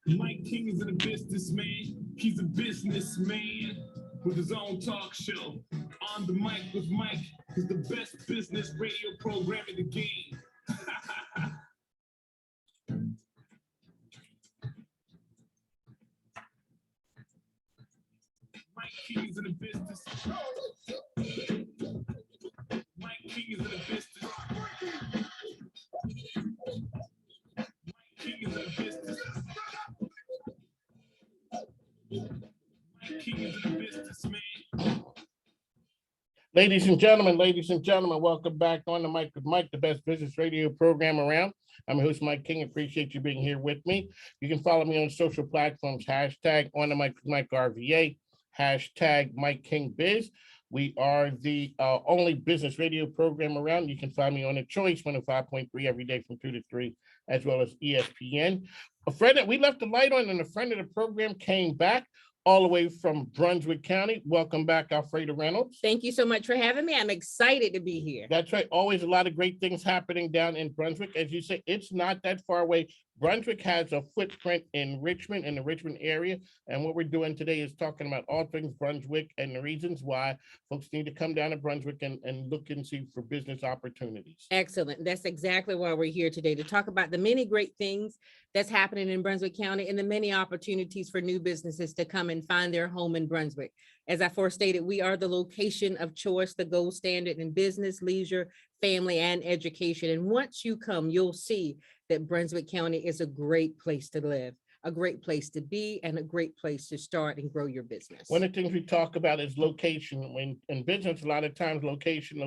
Mike King is a businessman. He's a businessman with his own talk show. On the Mic with Mike is the best business radio program in the game. Mike King is in the business. Mike King is in the business. Mike King is in the business. Mike King is in the business, man. Ladies and gentlemen, welcome back on the Mic with Mike, the best business radio program around. I'm your host, Mike King. Appreciate you being here with me. You can follow me on social platforms, hashtag on the Mic with Mike RVA, hashtag Mike King Biz. We are the only business radio program around. You can find me on the Choice 105.3 every day from 2 to 3, as well as ESPN. Alfreda, we left the light on and a friend of the program came back all the way from Brunswick County. Welcome back, Alfreda Reynolds. Thank you so much for having me. I'm excited to be here. That's right. Always a lot of great things happening down in Brunswick. As you say, it's not that far away. Brunswick has a footprint in Richmond, in the Richmond area. And what we're doing today is talking about all things Brunswick and the reasons why folks need to come down to Brunswick and look and see for business opportunities. Excellent. That's exactly why we're here today, to talk about the many great things that's happening in Brunswick County and the many opportunities for new businesses to come and find their home in Brunswick. As I forestated, we are the location of choice, the gold standard in business, leisure, family, and education. And once you come, you'll see that Brunswick County is a great place to live, a great place to be, and a great place to start and grow your business. One of the things we talk about is location. When in business, a lot of times location.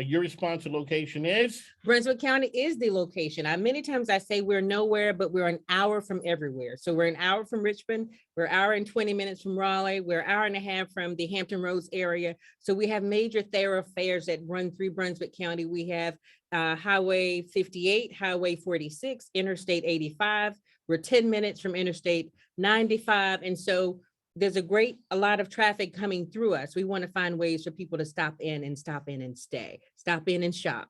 Your response to location is? Brunswick County is the location. Many times I say we're nowhere, but we're an hour from everywhere. So we're an hour from Richmond, we're an hour and 20 minutes from Raleigh, we're an hour and a half from the Hampton Roads area. So we have major thoroughfares that run through Brunswick County. We have Highway 58, Highway 46, Interstate 85. We're 10 minutes from Interstate 95. And so there's a lot of traffic coming through us. We want to find ways for people to stop in and stay, stop in and shop.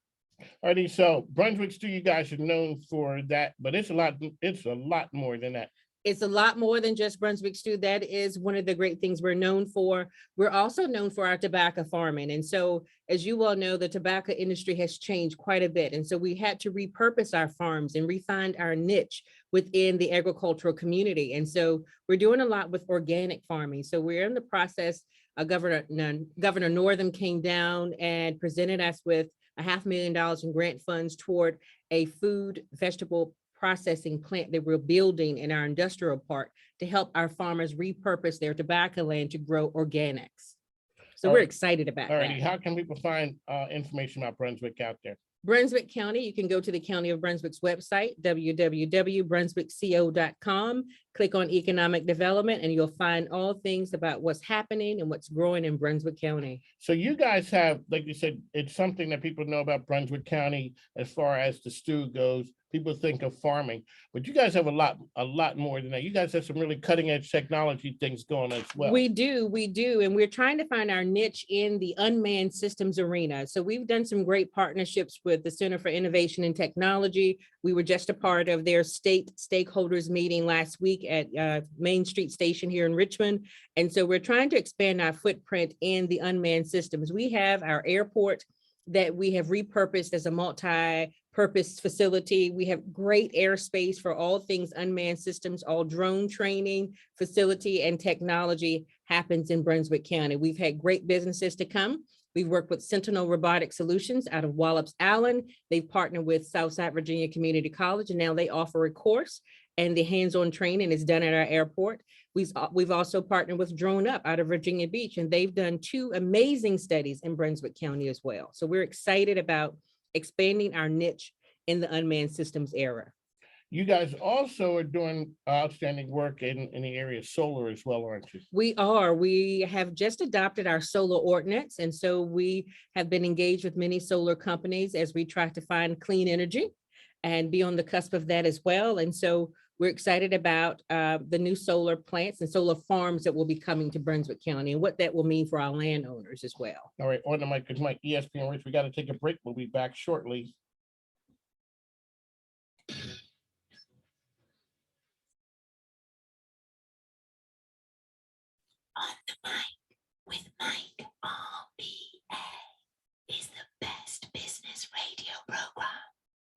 Alrighty, so Brunswick Stew, you guys are known for that, but it's a lot more than that. It's a lot more than just Brunswick Stew. That is one of the great things we're known for. We're also known for our tobacco farming. And so, as you all know, the tobacco industry has changed quite a bit. And so we had to repurpose our farms and refine our niche within the agricultural community. And so we're doing a lot with organic farming. So we're in the process. Governor Northam came down and presented us with $500,000 in grant funds toward a food vegetable processing plant that we're building in our industrial park to help our farmers repurpose their tobacco land to grow organics. So we're excited about that. How can people find information about Brunswick out there? Brunswick County, you can go to the County of Brunswick's website, www.brunswickco.com, click on economic development, and you'll find all things about what's happening and what's growing in Brunswick County. So you guys have, like you said, it's something that people know about Brunswick County as far as the stew goes. People think of farming, but you guys have a lot more than that. You guys have some really cutting edge technology things going as well. We do. And we're trying to find our niche in the unmanned systems arena. So we've done some great partnerships with the Center for Innovation and Technology. We were just a part of their state stakeholders meeting last week at Main Street Station here in Richmond. And so we're trying to expand our footprint in the unmanned systems. We have our airport that we have repurposed as a multi-purpose facility. We have great airspace for all things unmanned systems. All drone training, facility, and technology happens in Brunswick County. We've had great businesses to come. We've worked with Sentinel Robotic Solutions out of Wallops Allen. They've partnered with Southside Virginia Community College, and now they offer a course, and the hands-on training is done at our airport. We've also partnered with Drone Up out of Virginia Beach, and they've done 2 amazing studies in Brunswick County as well. So we're excited about expanding our niche in the unmanned systems era. You guys also are doing outstanding work in the area of solar as well, aren't you? We are. We have just adopted our solar ordinance. And so we have been engaged with many solar companies as we try to find clean energy and be on the cusp of that as well. And so we're excited about the new solar plants and solar farms that will be coming to Brunswick County and what that will mean for our landowners as well. All right, on the mic is Mike, ESPN Rich. We got to take a break. We'll be back shortly. On the mic with Mike, RBA is the best business radio program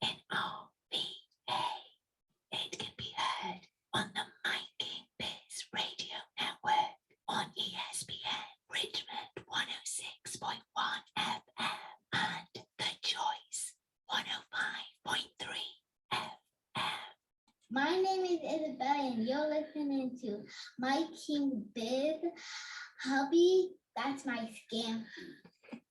in RBA. It can be heard on the Mike King Biz Radio Network on ESPN Richmond 106.1 FM and The Choice 105.3 FM. My name is Isabella, and you're listening to My King Biz. Hubby, that's my scam.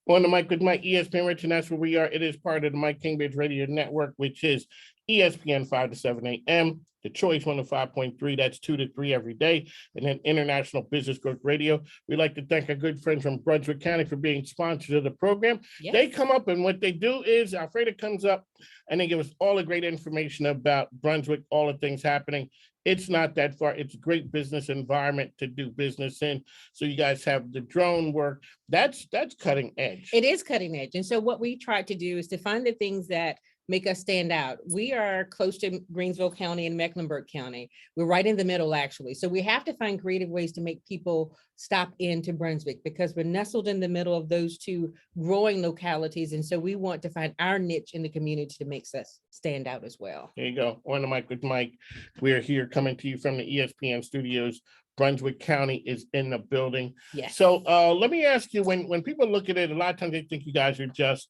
On the mic with Mike, ESPN Rich, and that's where we are. It is part of the Mike King Biz Radio Network, which is ESPN 5 to 7 a.m. The Choice 105.3, that's 2 to 3 every day. And then International Business Growth Radio. We'd like to thank our good friends from Brunswick County for being sponsors of the program. Yes. They come up, and what they do is Alfreda comes up and they give us all the great information about Brunswick, all the things happening. It's not that far. It's a great business environment to do business in. So you guys have the drone work. That's cutting edge. It is cutting edge. And so what we tried to do is to find the things that make us stand out. We are close to Greensville County and Mecklenburg County. We're right in the middle, actually. So we have to find creative ways to make people stop into Brunswick because we're nestled in the middle of those two growing localities. And so we want to find our niche in the community that makes us stand out as well. There you go. On the mic with Mike. We're here coming to you from the ESPN studios. Brunswick County is in the building. Yes. So let me ask you, when people look at it, a lot of times they think you guys are just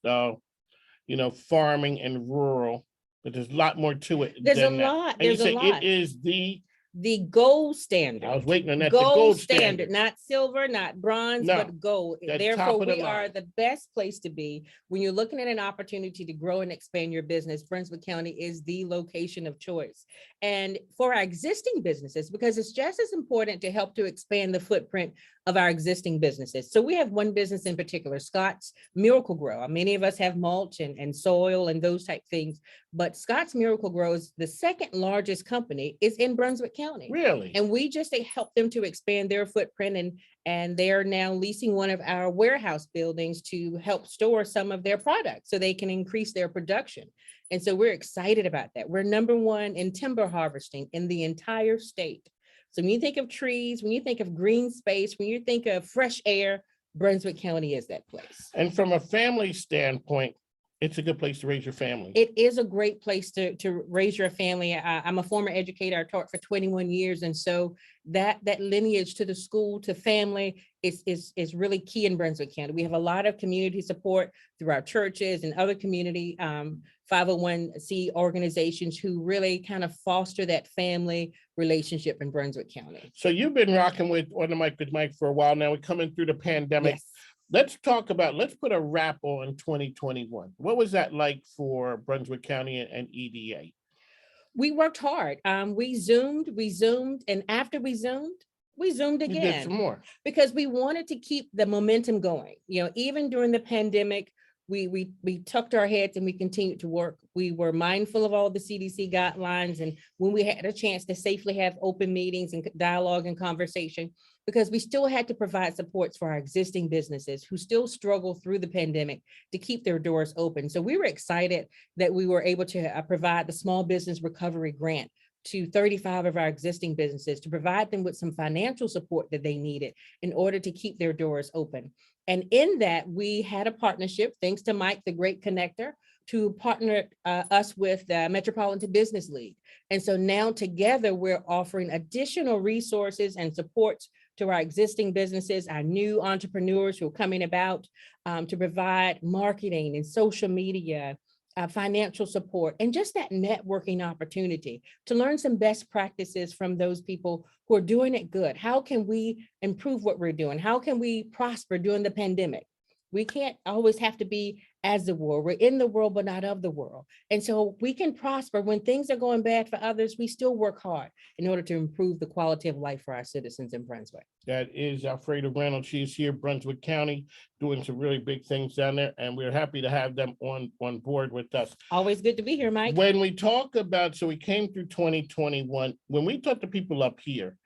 farming and rural, but there's a lot more to it. There's a than that. lot. And you There's a say lot. It is the gold standard. I was waiting on that. The Gold standard, not silver, not bronze, No, but gold. the top Therefore, of the we are line. the best place to be when you're looking at an opportunity to grow and expand your business. Brunswick County is the location of choice. And for our existing businesses, because it's just as important to help to expand the footprint of our existing businesses. So we have one business in particular, Scott's Miracle Grow. Many of us have mulch and soil and those type things, but Scott's Miracle Grow is the second largest company is in Brunswick County. Really? And we just help them to expand their footprint and they're now leasing one of our warehouse buildings to help store some of their products so they can increase their production. And so we're excited about that. We're number one in timber harvesting in the entire state. So when you think of trees, when you think of green space, when you think of fresh air, Brunswick County is that place. And from a family standpoint, it's a good place to raise your family. It is a great place to raise your family. I'm a former educator. I taught for 21 years. And so that lineage to the school, to family is really key in Brunswick County. We have a lot of community support through our churches and other community 501c organizations who really kind of foster that family relationship in Brunswick County. So you've been rocking with On the Mic with Mike for a while now. We're coming through the pandemic. Yes. Let's put a wrap on 2021. What was that like for Brunswick County and EDA? We worked hard. We zoomed, and after we zoomed You did again some more. because we wanted to keep the momentum going. Even during the pandemic, we tucked our heads and we continued to work. We were mindful of all the CDC guidelines, and when we had a chance to safely have open meetings and dialogue and conversation, because we still had to provide supports for our existing businesses who still struggle through the pandemic to keep their doors open. So we were excited that we were able to provide the Small Business Recovery Grant to 35 of our existing businesses to provide them with some financial support that they needed in order to keep their doors open. And in that, we had a partnership, thanks to Mike, the great connector, to partner us with the Metropolitan Business League. And so now together, we're offering additional resources and supports to our existing businesses, our new entrepreneurs who are coming about to provide marketing and social media, financial support, and just that networking opportunity to learn some best practices from those people who are doing it good. How can we improve what we're doing? How can we prosper during the pandemic? We can't always have to be as the world. We're in the world, but not of the world. And so we can prosper when things are going bad for others. We still work hard in order to improve the quality of life for our citizens in Brunswick. That is Alfreda Reynolds. She's here, Brunswick County, doing some really big things down there, and we're happy to have them on board with us. Always good to be here, Mike. When we talk about, so we came through 2021, when we talk to people up here,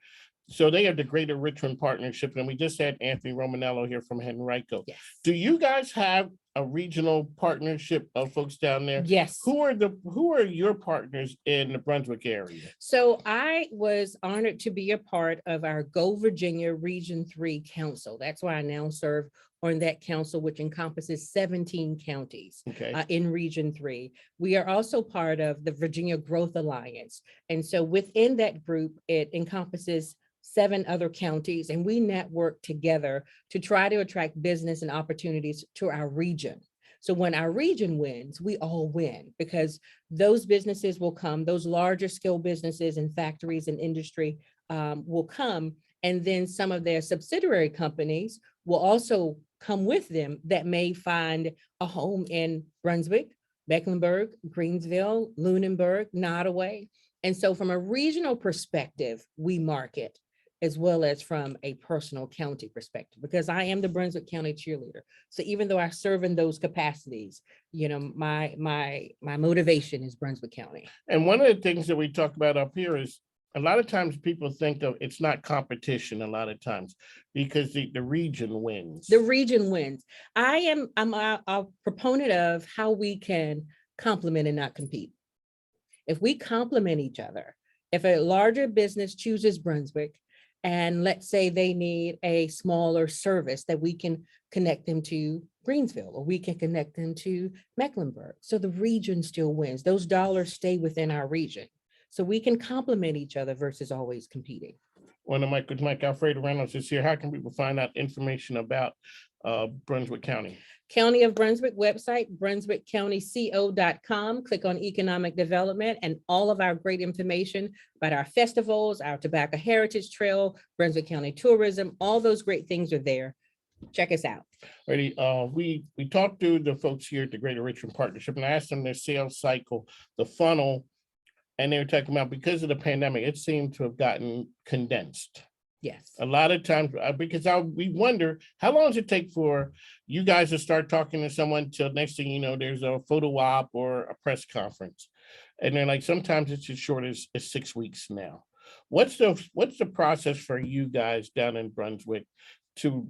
so they have the Greater Richmond Partnership, and we just had Anthony Romanello here from Henrico. Yes. Do you guys have a regional partnership of folks down there? Yes. Who are your partners in the Brunswick area? So I was honored to be a part of our Go Virginia Region 3 Council. That's why I now serve on that council, which encompasses 17 counties Okay. in Region 3. We are also part of the Virginia Growth Alliance. And so within that group, it encompasses 7 other counties, and we network together to try to attract business and opportunities to our region. So when our region wins, we all win, because those businesses will come, those larger scale businesses and factories and industry will come, and then some of their subsidiary companies will also come with them that may find a home in Brunswick, Mecklenburg, Greensville, Lunenburg, Nottoway. And so from a regional perspective, we market, as well as from a personal county perspective, because I am the Brunswick County cheerleader. So even though I serve in those capacities, you know, my motivation is Brunswick County. And one of the things that we talk about up here is a lot of times people think of it's not competition a lot of times because the region wins. The region wins. I'm a proponent of how we can complement and not compete. If we complement each other, if a larger business chooses Brunswick, and let's say they need a smaller service, that we can connect them to Greensville, or we can connect them to Mecklenburg. So the region still wins. Those dollars stay within our region. So we can complement each other versus always competing. One of Mike Alfreda Reynolds is here. How can people find out information about Brunswick County? County of Brunswick website, brunswickcountyco.com. Click on economic development, and all of our great information about our festivals, our Tobacco Heritage Trail, Brunswick County Tourism, all those great things are there. Check us out. Ready? We talked to the folks here at the Greater Richmond Partnership, and I asked them their sales cycle, the funnel, and they were talking about, because of the pandemic, it seemed to have gotten condensed. Yes. A lot of times, because we wonder, how long does it take for you guys to start talking to someone till next thing you know, there's a photo op or a press conference? And they're like, sometimes it's as short as 6 weeks now. What's the process for you guys down in Brunswick to,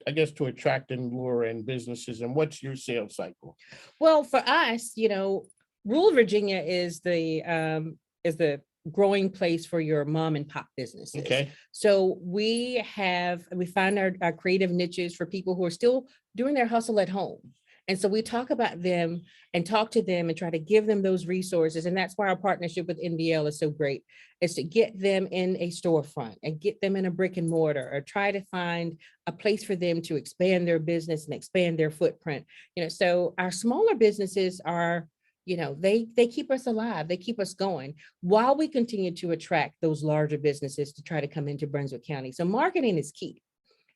I guess, to attract and lure in businesses, and what's your sales cycle? Well, for us, you know, rural Virginia is the growing place for your mom and pop businesses. Okay. So we find our creative niches for people who are still doing their hustle at home. And so we talk about them and talk to them and try to give them those resources. And that's why our partnership with NBL is so great, is to get them in a storefront and get them in a brick and mortar, or try to find a place for them to expand their business and expand their footprint. You know, so our smaller businesses are, you know, they keep us alive, they keep us going, while we continue to attract those larger businesses to try to come into Brunswick County. So marketing is key.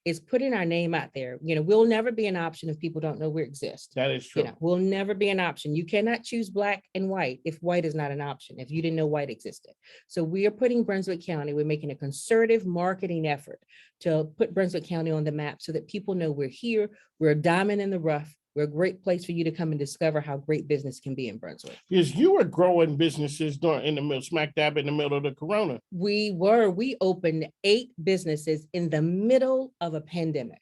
Is putting our name out there. You know, we'll never be an option if people don't know we exist. That is true. You know, we'll never be an option. You cannot choose black and white if white is not an option, if you didn't know white existed. So we are putting Brunswick County, we're making a concerted marketing effort to put Brunswick County on the map so that people know we're here, we're a diamond in the rough. We're a great place for you to come and discover how great business can be in Brunswick. Because you were growing businesses in the middle, smack dab in the middle of the corona. We opened 8 businesses in the middle of a pandemic,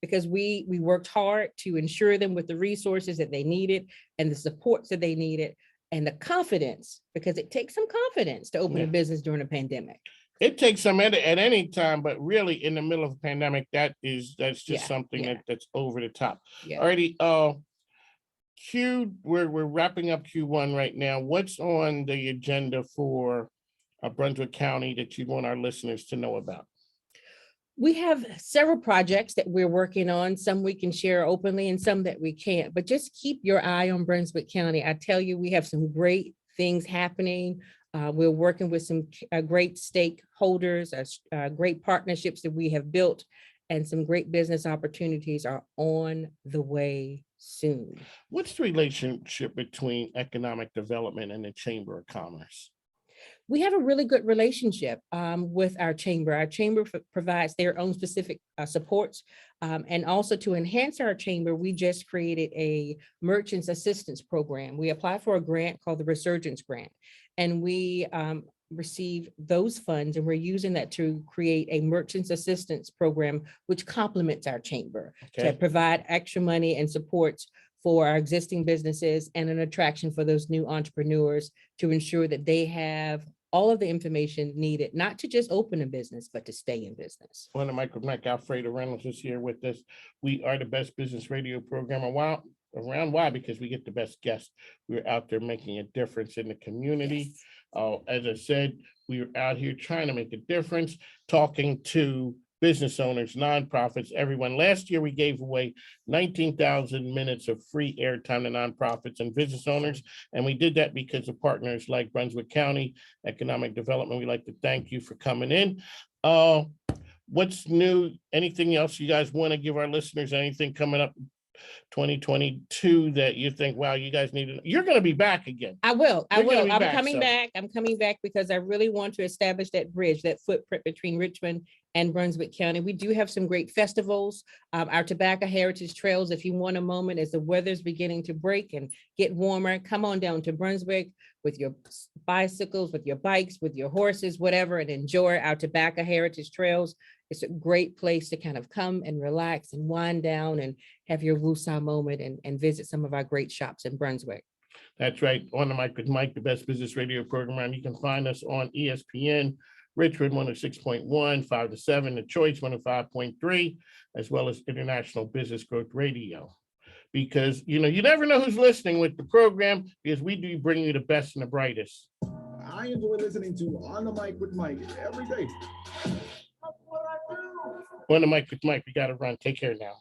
because we worked hard to ensure them with the resources that they needed and the supports that they needed and the confidence, because it takes some confidence to open a business during a pandemic. It takes some at any time, but really in the middle of a pandemic, that's just something that's over the top. Yeah. Alrighty, we're wrapping up Q1 right now. What's on the agenda for Brunswick County that you want our listeners to know about? We have several projects that we're working on. Some we can share openly and some that we can't, but just keep your eye on Brunswick County. I tell you, we have some great things happening. We're working with some great stakeholders, great partnerships that we have built. and some great business opportunities are on the way soon. What's the relationship between economic development and the Chamber of Commerce? We have a really good relationship with our chamber. Our chamber provides their own specific supports. And also to enhance our chamber, we just created a merchants assistance program. We applied for a grant called the Resurgence Grant, and we receive those funds, and we're using that to create a merchants assistance program, which complements our chamber to provide extra money and supports for our existing businesses and an attraction for those new entrepreneurs to ensure that they have all of the information needed, not to just open a business, but to stay in business. On the mic with Mike, Alfreda Reynolds is here with us. We are the best business radio program around. Why? Because we get the best guests. We're out there making a difference in the community. Yes. As I said, we are out here trying to make a difference, talking to business owners, nonprofits, everyone. Last year, we gave away 19,000 minutes of free airtime to nonprofits and business owners. And we did that because of partners like Brunswick County Economic Development. We'd like to thank you for coming in. What's new? Anything else you guys want to give our listeners? Anything coming up 2022 that you think, wow, you guys need to, you're going to be back again. I will. You're gonna be I'm back, coming so- back. I'm coming back because I really want to establish that bridge, that footprint between Richmond and Brunswick County. We do have some great festivals. Our tobacco heritage trails, if you want a moment as the weather's beginning to break and get warmer, come on down to Brunswick with your bicycles, with your bikes, with your horses, whatever, and enjoy our tobacco heritage trails. It's a great place to kind of come and relax and wind down and have your woosah moment and visit some of our great shops in Brunswick. That's right. On the mic with Mike, the best business radio program around. You can find us on ESPN, Richmond 106.1, 5 to 7, The Choice 105.3, as well as International Business Growth Radio. Because, you never know who's listening with the program, because we do bring you the best and the brightest. I enjoy listening to On the Mic with Mike every day. On the mic with Mike, we got to run. Take care now.